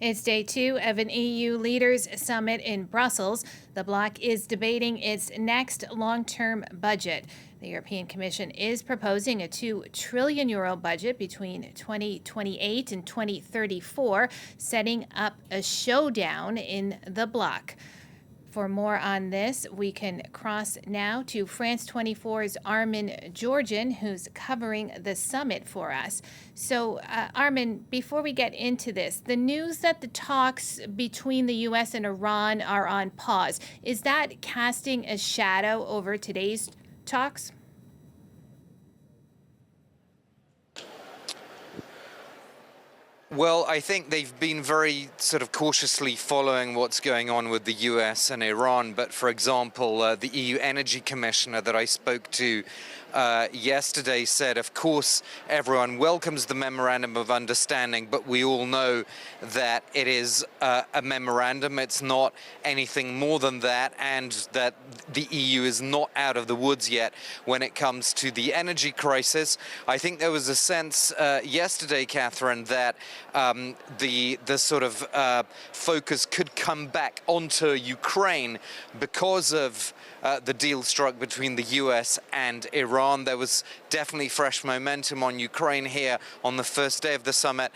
It's day two of an EU leaders summit in Brussels. The bloc is debating its next long-term budget. The European Commission is proposing a €2 trillion budget between 2028 and 2034, setting up a showdown in the bloc. For more on this, we can cross now to France 24's Armen Georgian, who's covering the summit for us. So, Armen, before we get into this, the news that the talks between the U.S. and Iran are on pause, is that casting a shadow over today's talks? Well, I think they've been very sort of cautiously following what's going on with the US and Iran. But for example, the EU Energy Commissioner that I spoke to yesterday said, of course, everyone welcomes the memorandum of understanding, but we all know that it is a memorandum. It's not anything more than that, and that the EU is not out of the woods yet when it comes to the energy crisis. I think there was a sense yesterday, Catherine, that the sort of focus could come back onto Ukraine because of the deal struck between the US and Iran. There was definitely fresh momentum on Ukraine here on the first day of the summit.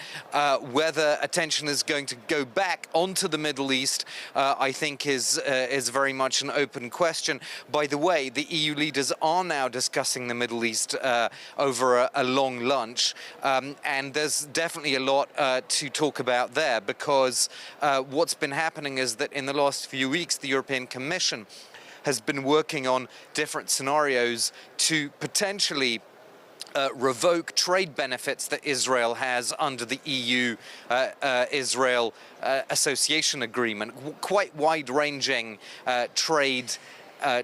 Whether attention is going to go back onto the Middle East, I think is very much an open question. By the way, the EU leaders are now discussing the Middle East over a long lunch, and there's definitely a lot to talk about there, because what's been happening is that in the last few weeks, the European Commission has been working on different scenarios to potentially revoke trade benefits that Israel has under the EU-Israel Association Agreement. Quite wide-ranging trade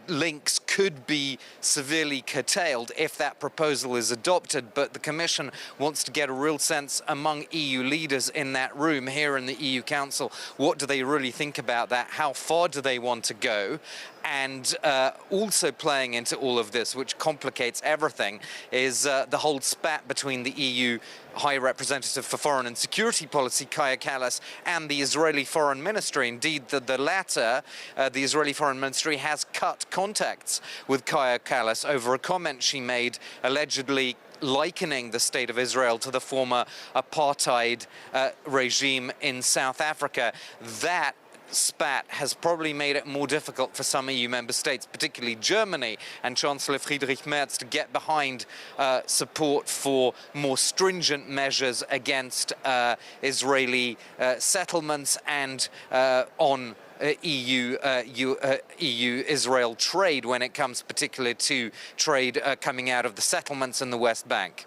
links could be severely curtailed if that proposal is adopted, but the Commission wants to get a real sense among EU leaders in that room here in the EU Council. What do they really think about that? How far do they want to go? And also playing into all of this, which complicates everything, is the whole spat between the EU High Representative for Foreign and Security Policy, Kaja Kallas, and the Israeli Foreign Ministry. Indeed, the latter, the Israeli Foreign Ministry, has cut contacts with Kaja Kallas over a comment she made allegedly likening the state of Israel to the former apartheid regime in South Africa. That spat has probably made it more difficult for some EU member states, particularly Germany and Chancellor Friedrich Merz, to get behind support for more stringent measures against Israeli settlements and on EU-Israel trade when it comes particularly to trade coming out of the settlements in the West Bank.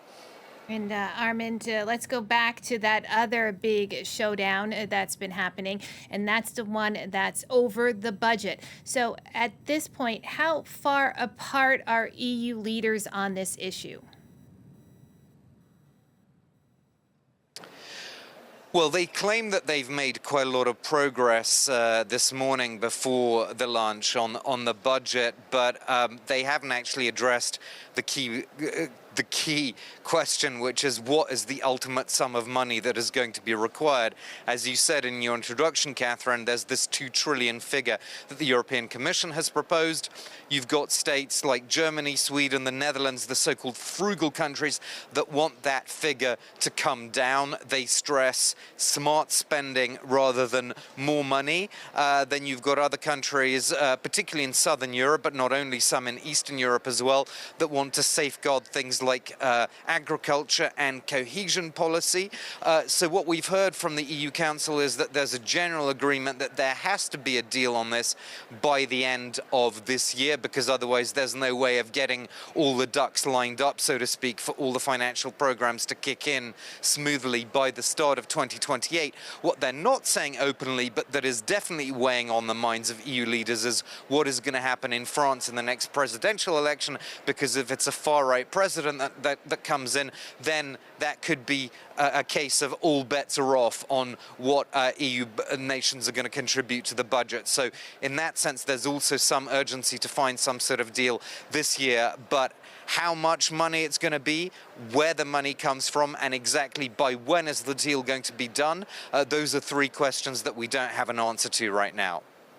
And Armen, let's go back to that other big showdown that's been happening, and that's the one that's over the budget. So at this point, how far apart are EU leaders on this issue? Well, they claim that they've made quite a lot of progress this morning before the lunch on the budget, but they haven't actually addressed the key question, which is what is the ultimate sum of money that is going to be required. As you said in your introduction, Catherine, there's this 2 trillion figure that the European Commission has proposed. You've got states like Germany, Sweden, the Netherlands, the so-called frugal countries that want that figure to come down. They stress smart spending rather than more money. Then you've got other countries, particularly in Southern Europe, but not only, some in Eastern Europe as well, that want to safeguard things like agriculture and cohesion policy. So what we've heard from the EU Council is that there's a general agreement that there has to be a deal on this by the end of this year, because otherwise there's no way of getting all the ducks lined up, so to speak, for all the financial programs to kick in smoothly by the start of 2028. What they're not saying openly, but that is definitely weighing on the minds of EU leaders, is what is going to happen in France in the next presidential election, because if it's a far-right president, investment that comes in, then that could be a case of all bets are off on what EU nations are going to contribute to the budget. So in that sense, there's also some urgency to find some sort of deal this year. But how much money it's going to be, where the money comes from, and exactly by when is the deal going to be done, those are three questions that we don't have an answer to right now.